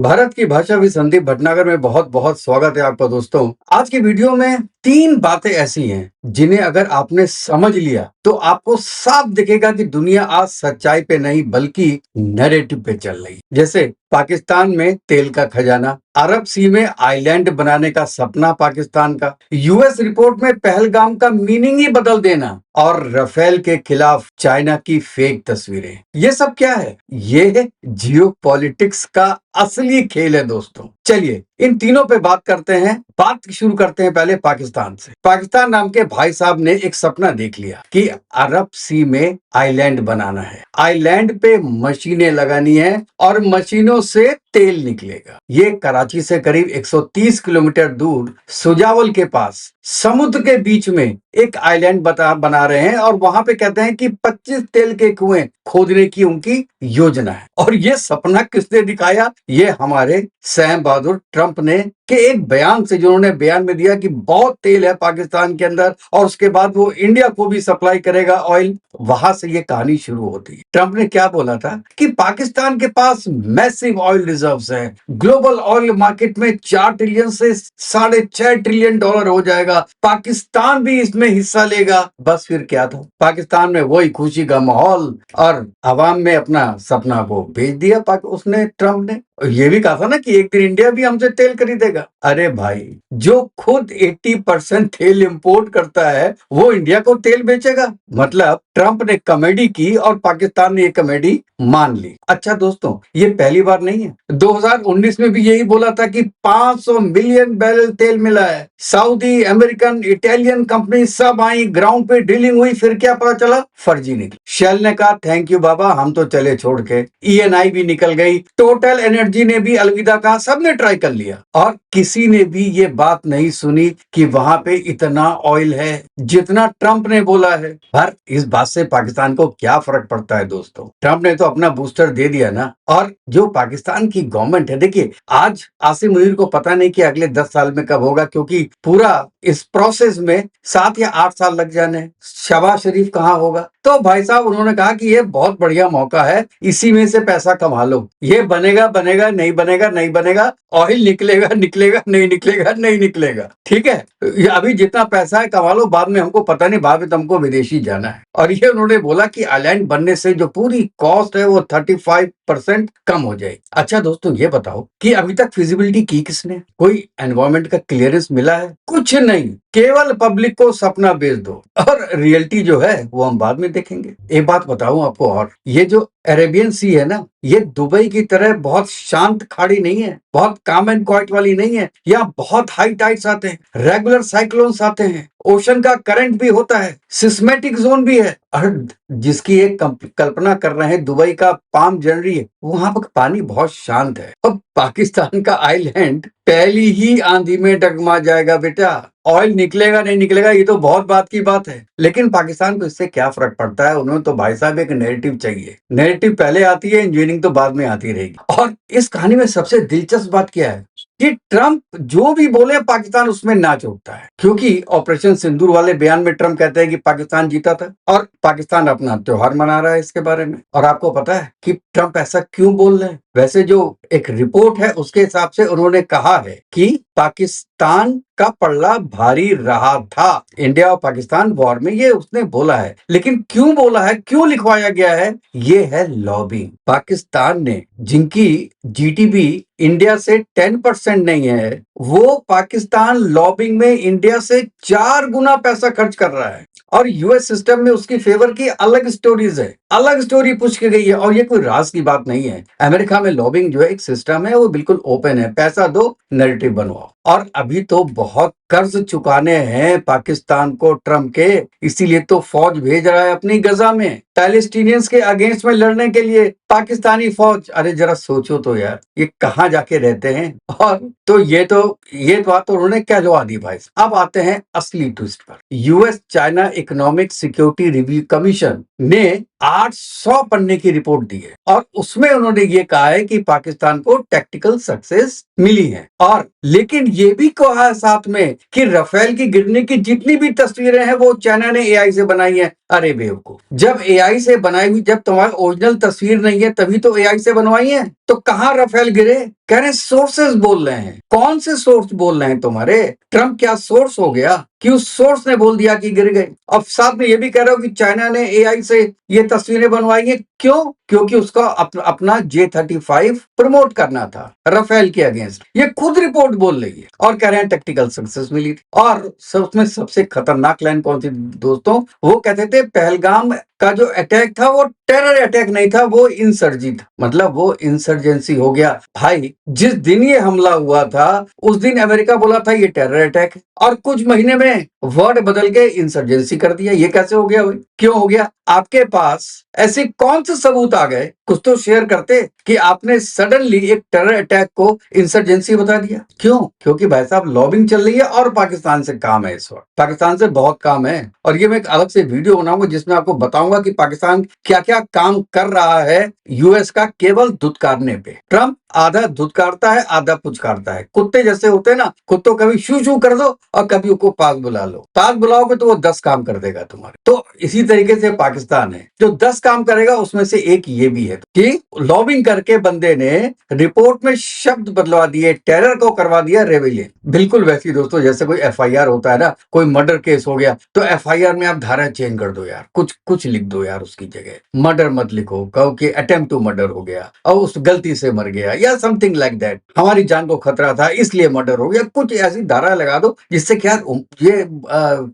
भारत की भाषा भी संदीप भटनागर में बहुत बहुत स्वागत है आपका दोस्तों। आज की वीडियो में 3 बातें ऐसी हैं जिन्हें अगर आपने समझ लिया तो आपको साफ दिखेगा कि दुनिया आज सच्चाई पे नहीं बल्कि नैरेटिव पे चल रही है। जैसे पाकिस्तान में तेल का खजाना, अरब सी में आइलैंड बनाने का सपना पाकिस्तान का, यूएस रिपोर्ट में पहलगाम का मीनिंग ही बदल देना और राफेल के खिलाफ चाइना की फेक तस्वीरें। ये सब क्या है? ये जियोपॉलिटिक्स का असली खेल है दोस्तों। चलिए इन तीनों पे बात करते हैं। बात शुरू करते हैं पहले पाकिस्तान से। पाकिस्तान नाम के भाई साहब ने एक सपना देख लिया कि अरब सी में आइलैंड बनाना है, आइलैंड पे मशीनें लगानी है और मशीनों से तेल निकलेगा। ये कराची से करीब 130 किलोमीटर दूर सुजावल के पास समुद्र के बीच में एक आइलैंड बना रहे हैं और वहां पे कहते हैं कि 25 तेल के कुएं खोदने की उनकी योजना है। और ये सपना किसने दिखाया? ये हमारे सैम बहादुर ट्रंप ने के एक बयान से, जिन्होंने बयान में दिया कि बहुत तेल है पाकिस्तान के अंदर और उसके बाद वो इंडिया को भी सप्लाई करेगा ऑयल। वहां से ये कहानी शुरू होती है। ट्रंप ने क्या बोला था कि पाकिस्तान के पास मैसिव ऑयल रिजर्व्स हैं, ग्लोबल ऑयल मार्केट में 4 ट्रिलियन से 6.5 ट्रिलियन डॉलर हो जाएगा, पाकिस्तान भी इसमें हिस्सा लेगा। बस फिर क्या था? पाकिस्तान में वही खुशी का माहौल और अवाम में अपना सपना को भेज दिया उसने, ट्रंप ने। ये भी कहा था ना कि एक दिन इंडिया भी हमसे तेल खरीदेगा। अरे भाई, जो खुद 80% तेल इंपोर्ट करता है वो इंडिया को तेल बेचेगा? मतलब ट्रंप ने कॉमेडी की और पाकिस्तान ने ये कॉमेडी मान ली। अच्छा दोस्तों, ये पहली बार नहीं है। 2019 में भी यही बोला था कि 500 मिलियन बैरल तेल मिला है। सऊदी, अमेरिकन, इटालियन कंपनी सब आई, ग्राउंड पे डीलिंग हुई, फिर क्या पता चला? फर्जी निकली। शेल ने कहा थैंक यू बाबा, हम तो चले छोड़ के। ईएनआई भी निकल गई, टोटल एनर्जी ने भी अलविदा कहा, सबने ट्राई कर लिया और किसी ने भी ये बात नहीं सुनी कि वहां पे इतना ऑयल है जितना ट्रंप ने बोला है। पर इस बात से पाकिस्तान को क्या फर्क पड़ता है दोस्तों? ट्रंप ने तो अपना बूस्टर दे दिया ना। और जो पाकिस्तान की गवर्नमेंट है, देखिए आज आसिम मुनीर को पता नहीं कि अगले 10 साल में कब होगा, क्योंकि पूरा इस प्रोसेस में 7 या 8 साल लग जाने हैं। शहबाज शरीफ कहाँ होगा? तो भाई साहब उन्होंने कहा कि ये बहुत बढ़िया मौका है, इसी में से पैसा कमा लो। ये बनेगा बनेगा, नहीं बनेगा नहीं बनेगा, ऑयल निकलेगा निकलेगा, नहीं निकलेगा नहीं निकलेगा। ठीक है, ये अभी जितना पैसा है कमा लो, बाद में हमको पता नहीं, बाद में तुमको विदेशी जाना है। और ये उन्होंने बोला कि आइलैंड बनने से जो पूरी कॉस्ट है वो 35% कम हो जाएगी। अच्छा दोस्तों, ये बताओ कि अभी तक फिजिबिलिटी की किसने? कोई एनवायरमेंट का क्लियरेंस मिला है? कुछ नहीं, केवल पब्लिक को सपना बेच दो और रियलिटी जो है वो हम बाद में देखेंगे। एक बात बताऊं आपको, और ये जो अरेबियन सी है ना, ये दुबई की तरह बहुत शांत खाड़ी नहीं है, बहुत काम एंड क्वाइट वाली नहीं है। यहाँ बहुत हाई टाइड्स आते हैं, रेगुलर साइक्लोन्स आते हैं, ओशन का करंट भी होता है, सिस्मेटिक जोन भी है। और जिसकी एक कल्पना कर रहे हैं, दुबई का पाम जनवरी, वहां पर पानी बहुत शांत है। अब पाकिस्तान का आइलैंड पहली ही आंधी में डगमा जाएगा बेटा। ऑयल निकलेगा नहीं निकलेगा ये तो बहुत बात की बात है, लेकिन पाकिस्तान को इससे क्या फर्क पड़ता है? उन्होंने तो भाई साहब एक नैरेटिव चाहिए। नैरेटिव पहले आती है, इंजीनियरिंग तो बाद में आती रहेगी। और इस कहानी में सबसे दिलचस्प बात क्या है कि ट्रंप जो भी बोले पाकिस्तान उसमें नाच उठता है, क्योंकि ऑपरेशन सिंदूर वाले बयान में ट्रंप कहते हैं कि पाकिस्तान जीता था और पाकिस्तान अपना त्योहार मना रहा है इसके बारे में। और आपको पता है कि ट्रंप ऐसा क्यों बोल रहे हैं? वैसे जो एक रिपोर्ट है उसके हिसाब से उन्होंने कहा है कि पाकिस्तान का पल्ला भारी रहा था इंडिया और पाकिस्तान वॉर में, ये उसने बोला है। लेकिन क्यों बोला है, क्यों लिखवाया गया है? ये है लॉबिंग। पाकिस्तान ने, जिनकी जीडीपी इंडिया से 10% नहीं है, वो पाकिस्तान लॉबिंग में इंडिया से 4 गुना पैसा खर्च कर रहा है। और यूएस सिस्टम में उसकी फेवर की अलग स्टोरीज है, अलग स्टोरी पूछ के गई है। और ये कोई राज की बात नहीं है। अमेरिका में लॉबिंग जो है एक सिस्टम है, वो बिल्कुल ओपन है, पैसा दो नैरेटिव बनवाओ। और अभी तो बहुत कर्ज चुकाने हैं पाकिस्तान को ट्रंप के, इसीलिए तो फौज भेज रहा है अपनी गजा में, पैलेस्टीनियंस के अगेंस्ट में लड़ने के लिए पाकिस्तानी फौज। अरे जरा सोचो तो यार, ये कहाँ जाके रहते हैं? और तो ये बात तो उन्होंने कहलवा दी भाई। अब आते हैं असली ट्विस्ट पर। US China economic security review commission ने 800 पन्ने की रिपोर्ट दी है और उसमें उन्होंने ये कहा है कि पाकिस्तान को टैक्टिकल सक्सेस मिली है। और लेकिन ये भी कहा है साथ में कि राफेल की गिरने की जितनी भी तस्वीरें हैं वो चाइना ने एआई से बनाई है। अरे बेवकूफ, जब एआई से बनाई हुई, जब तुम्हारी ओरिजिनल तस्वीर नहीं है तभी तो एआई से बनवाई है। तो कहाँ राफेल गिरे? कह रहे सोर्सेस बोल रहे हैं। कौन से सोर्स बोल रहे हैं तुम्हारे? ट्रम्प क्या सोर्स हो गया कि उस सोर्स ने बोल दिया कि गिर गए? अब साथ में ये भी कह रहे हो कि चाइना ने एआई से ये तस्वीरें बनवाई है। क्यों? क्योंकि उसका अपना J-35 प्रमोट करना था राफेल के अगेंस्ट। ये खुद रिपोर्ट बोल रही है और कह रहे हैं टेक्निकल सक्सेस मिली थी। और उसमें सबसे खतरनाक लाइन कौन सी दोस्तों? वो कहते थे पहलगाम का जो अटैक था वो टेरर अटैक नहीं था, वो इंसर्जी था, मतलब वो इंसर्जेंसी हो गया। भाई जिस दिन ये हमला हुआ था उस दिन अमेरिका बोला था ये टेरर अटैक है, और कुछ महीने में वर्ड बदल के इंसर्जेंसी कर दिया। ये कैसे हो गया भाई? क्यों हो गया? आपके पास ऐसे कौन से सबूत आ गए, कुछ तो शेयर करते कि आपने सडनली एक टेरर अटैक को इंसर्जेंसी बता दिया। क्यों? क्योंकि भाई साहब लॉबिंग चल रही है और पाकिस्तान से काम है, इस वक्त पाकिस्तान से बहुत काम है। और ये मैं एक अलग से वीडियो बनाऊंगा जिसमें आपको बताऊंगा कि पाकिस्तान क्या क्या काम कर रहा है यूएस का केवल धुतकारने पे। ट्रम्प आधा धुतकारता है आधा पुचकारता है, कुत्ते जैसे होते हैं ना, कुत्तों कभी शू शू कर दो और कभी उसको पास बुला लो। पास बुलाओगे तो वो 10 काम कर देगा तुम्हारे। तो इसी तरीके से पाकिस्तान है, जो 10 काम करेगा उसमें से एक ये भी है कि लॉबिंग करके बंदे ने रिपोर्ट में शब्द बदलवा दिए, टेरर को करवा दिया रेवेलियन। बिल्कुल वैसी दोस्तों जैसे कोई एफआईआर होता है ना, कोई मर्डर केस हो गया तो एफआईआर में आप धारा चेंज कर दो यार, कुछ कुछ लिख दो यार, उसकी जगह मर्डर मत लिखो, कहो कि अटेम्प्ट टू मर्डर हो गया और उस गलती से मर गया या समथिंग लाइक दैट, हमारी जान को खतरा था इसलिए मर्डर हो गया। कुछ ऐसी धारा लगा दो जिससे क्या ये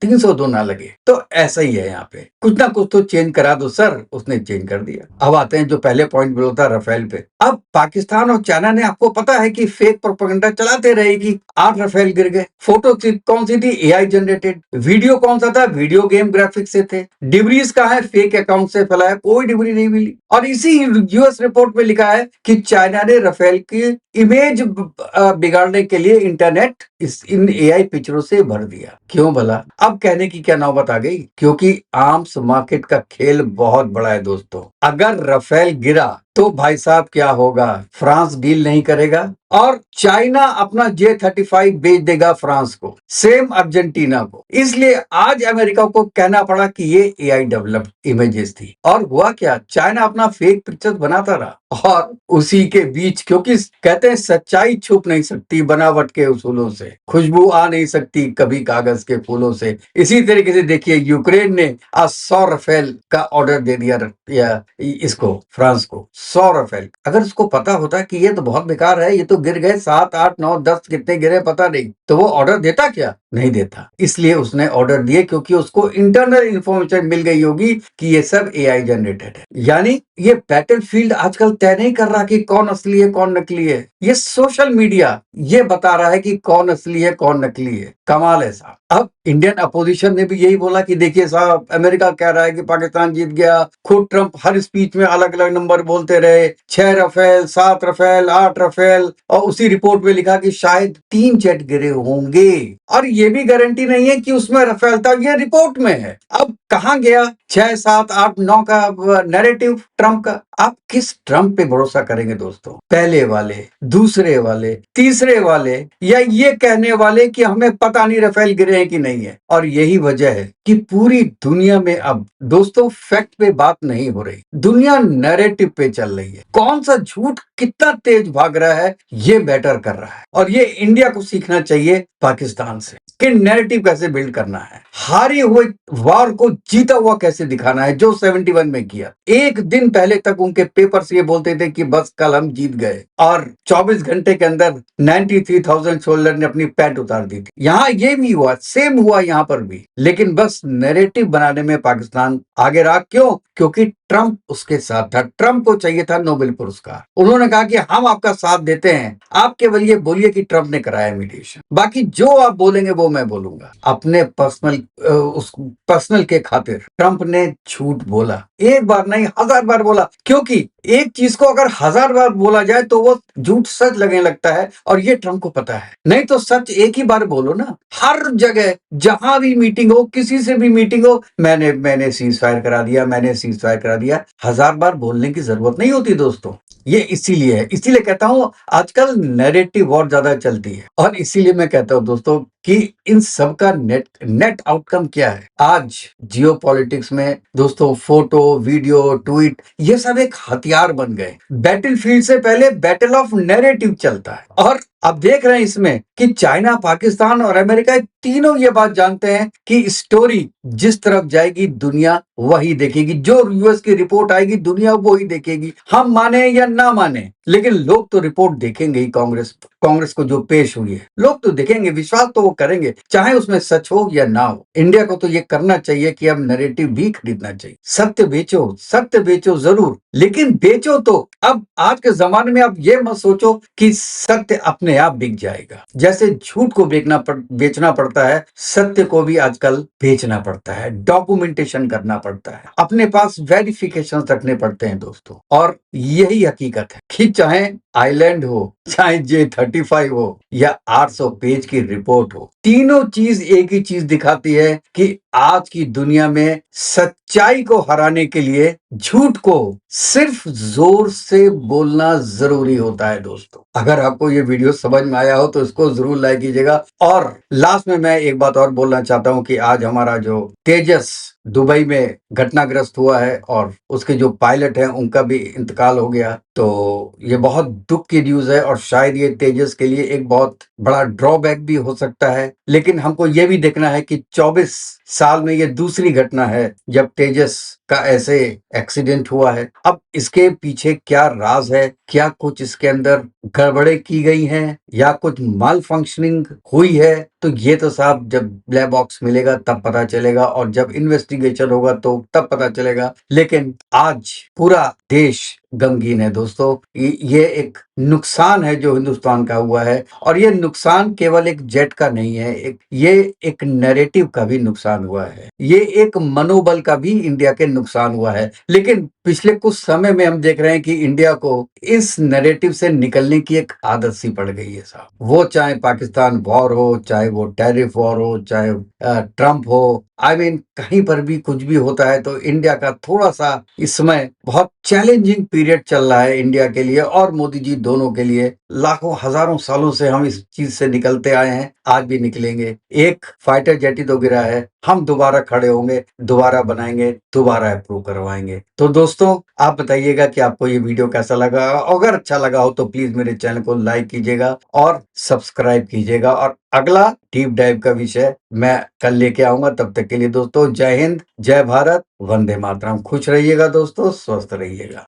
302 ना लगे। तो ऐसा ही है यहाँ पे, कुछ ना कुछ तो चेंज करा दो सर। उसने चेंज कर दिया। अब आते हैं जो पहले पॉइंट बोला था राफेल पे। अब पाकिस्तान और चाइना ने, आपको पता है कि फेक प्रोपेगेंडा चलाते रहे कि 8 राफेल गिर गए। फोटो कौन सी थी? AI generated. वीडियो कौन सा था? वीडियो गेम ग्राफिक्स से थे। डिब्रीज कहाँ है? फेक अकाउंट से फैलाया, कोई डिब्री नहीं मिली। और इसी यूएस रिपोर्ट में लिखा है कि चाइना ने राफेल की इमेज बिगाड़ने के लिए इंटरनेट इन एआई पिक्चरों से भर दिया। क्यों भला? अब कहने की क्या नौबत आ गई? क्योंकि आर्म्स मार्केट का खेल बहुत बड़ा है दोस्तों। अगर राफेल गिरा तो भाई साहब क्या होगा? फ्रांस डील नहीं करेगा और चाइना अपना J-35 बेच देगा फ्रांस को, सेम अर्जेंटीना को। इसलिए आज अमेरिका को कहना पड़ा कि ये एआई डेवलप्ड इमेजेस थी। और हुआ क्या? चाइना अपना फेक पिक्चर्स बनाता रहा और उसी के बीच, क्योंकि कहते हैं सच्चाई छुप नहीं सकती बनावट के उसूलों से, खुशबू आ नहीं सकती कभी कागज के फूलों से। इसी तरीके से देखिए यूक्रेन ने आज 100 राफेल का ऑर्डर दे दिया या इसको, फ्रांस को 100 राफेल। अगर उसको पता होता कि ये तो बहुत बेकार है, ये तो गिर गए 7, 8, 9, 10 कितने गिरे पता नहीं, तो वो ऑर्डर देता क्या? नहीं देता। इसलिए उसने ऑर्डर दिए क्योंकि उसको इंटरनल इंफॉर्मेशन मिल गई होगी कि ये सब एआई जनरेटेड है। यानी ये बैटलफील्ड आजकल तय नहीं कर रहा कि कौन असली है कौन नकली है, ये सोशल मीडिया ये बता रहा है कि कौन असली है कौन नकली है। कमाल है साहब। अब इंडियन अपोजिशन ने भी यही बोला कि देखिए साहब, अमेरिका कह रहा है कि पाकिस्तान जीत गया। खुद ट्रंप हर स्पीच में अलग अलग नंबर बोलते रहे, 6 राफेल, 7 राफेल, 8 राफेल, और उसी रिपोर्ट में लिखा कि शायद 3 जेट गिरे होंगे। और ये भी गारंटी नहीं है कि उसमें राफेल था, ये रिपोर्ट में है। अब कहां गया 6, 7, 8, 9 का नैरेटिव ट्रंप का? आप किस ट्रंप पे भरोसा करेंगे दोस्तों? पहले वाले, दूसरे वाले, तीसरे वाले, या ये कहने वाले कि हमें पता नहीं राफेल गिरे हैं कि नहीं है? और यही वजह है कि पूरी दुनिया में अब दोस्तों फैक्ट पे बात नहीं हो रही, दुनिया नैरेटिव पे चल रही है। कौन सा झूठ कितना तेज भाग रहा है ये मैटर कर रहा है। और ये इंडिया को सीखना चाहिए पाकिस्तान से कि नैरेटिव कैसे बिल्ड करना है, हारे हुए वार को जीता हुआ कैसे दिखाना है, जो 71 में किया। एक दिन पहले तक उनके पेपर्स ये बोलते थे कि बस कल हम जीत गए, और 24 घंटे के अंदर 93,000 सोल्जर ने अपनी पैंट उतार दी थी। यहाँ ये भी हुआ, सेम हुआ यहाँ पर भी, लेकिन बस नैरेटिव बनाने में पाकिस्तान आगे रहा। क्यों? क्योंकि ट्रंप उसके साथ था। ट्रंप को चाहिए था नोबेल पुरस्कार। उन्होंने कहा कि हम आपका साथ देते हैं, आप केवल ये बोलिए कि ट्रंप ने कराया मीडिएशन, बाकी जो आप बोलेंगे वो मैं बोलूंगा। अपने पर्सनल के खातिर ट्रंप ने झूठ बोला, एक बार नहीं 1000 बार बोला। क्योंकि एक चीज को अगर 1000 बार बोला जाए तो वो झूठ सच लगने लगता है, और ये ट्रंप को पता है। नहीं तो सच एक ही बार बोलो ना। हर जगह जहां भी मीटिंग हो, किसी से भी मीटिंग हो, मैंने सीज फायर करा दिया, मैंने सीज फायर करा करा दिया, 1000 बार बोलने की जरूरत नहीं होती दोस्तों। ये इसीलिए है, इसीलिए कहता हूं आजकल नैरेटिव और ज्यादा चलती है, और इसीलिए मैं कहता हूं दोस्तों कि इन सब का नेट आउटकम क्या है। आज जियो पॉलिटिक्स में दोस्तों फोटो, वीडियो, ट्वीट, ये सब एक हथियार बन गए। बैटलफील्ड से पहले बैटल ऑफ नैरेटिव चलता है, और आप देख रहे हैं इसमें कि चाइना, पाकिस्तान और अमेरिका तीनों ये बात जानते हैं कि स्टोरी जिस तरफ जाएगी दुनिया वही देखेगी, जो यूएस की रिपोर्ट आएगी दुनिया वही देखेगी, हम माने या ना माने, लेकिन लोग तो रिपोर्ट देखेंगे ही। कांग्रेस को जो पेश हुई है लोग तो देखेंगे, विश्वास तो वो करेंगे, चाहे उसमें सच हो या ना हो। इंडिया को तो ये करना चाहिए कि अब नैरेटिव भी खरीदना चाहिए। सत्य बेचो जरूर, लेकिन बेचो तो अब आज के जमाने में आप ये मत सोचो कि सत्य अपने आप बिक जाएगा। जैसे झूठ को बेचना पड़ता है, सत्य को भी आजकल बेचना पड़ता है, डॉक्यूमेंटेशन करना पड़ता है, अपने पास वेरिफिकेशन रखने पड़ते हैं दोस्तों। और यही हकीकत है कि चाहे आइलैंड हो, चाहे J35 हो या 800 पेज की रिपोर्ट हो, तीनों चीज एक ही चीज दिखाती है कि आज की दुनिया में सच्चाई को हराने के लिए झूठ को सिर्फ जोर से बोलना जरूरी होता है दोस्तों। अगर आपको ये वीडियो समझ में आया हो तो इसको जरूर लाइक कीजिएगा। और लास्ट में मैं एक बात और बोलना चाहता हूं कि आज हमारा जो तेजस दुबई में घटनाग्रस्त हुआ है और उसके जो पायलट हैं उनका भी इंतकाल हो गया, तो ये बहुत दुख की न्यूज है, और शायद ये तेजस के लिए एक बहुत बड़ा ड्रॉबैक भी हो सकता है। लेकिन हमको ये भी देखना है कि 24 साल में ये दूसरी घटना है जब तेजस का ऐसे एक्सीडेंट हुआ है। अब इसके पीछे क्या राज है, क्या कुछ इसके अंदर गड़बड़े की गई हैं या कुछ माल फंक्शनिंग हुई है, तो ये तो साहब जब ब्लैक बॉक्स मिलेगा तब पता चलेगा, और जब इन्वेस्टिगेशन होगा तो तब पता चलेगा। लेकिन आज पूरा देश गमगीन है दोस्तों। ये एक नुकसान है जो हिंदुस्तान का हुआ है, और ये नुकसान केवल एक जेट का नहीं है, ये एक नैरेटिव का भी नुकसान हुआ है, ये एक मनोबल का भी इंडिया के नुकसान हुआ है। लेकिन पिछले कुछ समय में हम देख रहे हैं कि इंडिया को इस नैरेटिव से निकलने की एक आदत सी पड़ गई है साहब। वो चाहे पाकिस्तान वॉर हो, चाहे वो टैरिफ वॉर हो, चाहे ट्रंप हो, कहीं पर भी कुछ भी होता है तो इंडिया का थोड़ा सा इस समय बहुत चैलेंजिंग पीरियड चल रहा है इंडिया के लिए और मोदी जी दोनों के लिए। लाखों हजारों सालों से हम इस चीज से निकलते आए हैं, आज भी निकलेंगे। एक फाइटर जेट ही तो गिरा है, हम दोबारा खड़े होंगे, दोबारा बनाएंगे, दोबारा अप्रूव करवाएंगे। तो दोस्तों आप बताइएगा कि आपको ये वीडियो कैसा लगा। अगर अच्छा लगा हो तो प्लीज मेरे चैनल को लाइक कीजिएगा और सब्सक्राइब कीजिएगा, और अगला डीप डाइव का विषय मैं कल लेके आऊंगा। तब तक के लिए दोस्तों जय हिंद, जय भारत, वंदे मातरम। खुश रहिएगा दोस्तों, स्वस्थ रहिएगा।